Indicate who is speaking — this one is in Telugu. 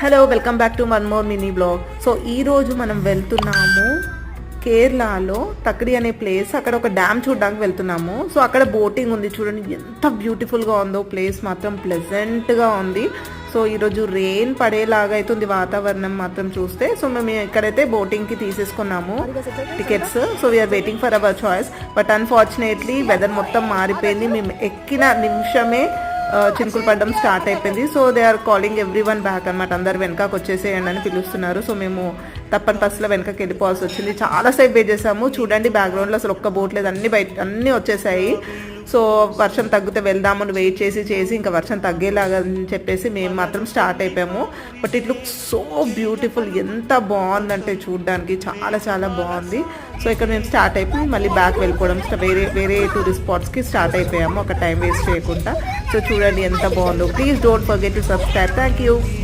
Speaker 1: Hello, welcome back to one more mini blog. So ఈరోజు మనం వెళ్తున్నాము కేరళలో తక్డి అనే ప్లేస్. అక్కడ ఒక డ్యామ్ చూడడానికి వెళ్తున్నాము. సో అక్కడ బోటింగ్ ఉంది, చూడండి ఎంత బ్యూటిఫుల్గా ఉందో. ప్లేస్ మాత్రం ప్లెజెంట్గా ఉంది. సో ఈరోజు రెయిన్ పడేలాగా అవుతుంది వాతావరణం మాత్రం చూస్తే. సో మేము ఇక్కడైతే బోటింగ్కి తీసేసుకున్నాము tickets. So we're waiting for our choice. But unfortunately weather మొత్తం మారిపోయింది. మేము ఎక్కిన నిమిషమే చినుకులు పడడం స్టార్ట్ అయిపోయింది. So they are calling everyone back అనమాట. అందరు వెనకకు వచ్చేసేయండి అని పిలుస్తున్నారు. సో మేము తప్పని బస్సులో వెనకకి వెళ్ళిపోవాల్సి వచ్చింది. చాలాసేపు వెయిట్ చేసాము. చూడండి బ్యాక్గ్రౌండ్లో అసలు ఒక్క బోట్ లేదు, అన్నీ వచ్చేసాయి. సో వర్షం తగ్గితే వెళ్దామని వెయిట్ చేసి ఇంకా వర్షం తగ్గేలాగా అని చెప్పేసి మేము మాత్రం స్టార్ట్ అయిపోయాము. But it look so beautiful. ఎంత బాగుందంటే చూడడానికి చాలా చాలా బాగుంది. సో ఇక్కడ మేము స్టార్ట్ అయిపోయి మళ్ళీ బ్యాక్ వెళ్ళిపోవడం వేరే టూరిస్ట్ స్పాట్స్కి స్టార్ట్ అయిపోయాము, ఒక టైం వేస్ట్ చేయకుండా. సో చూడండి ఎంత బాగుందో. Please don't forget to subscribe. Thank you.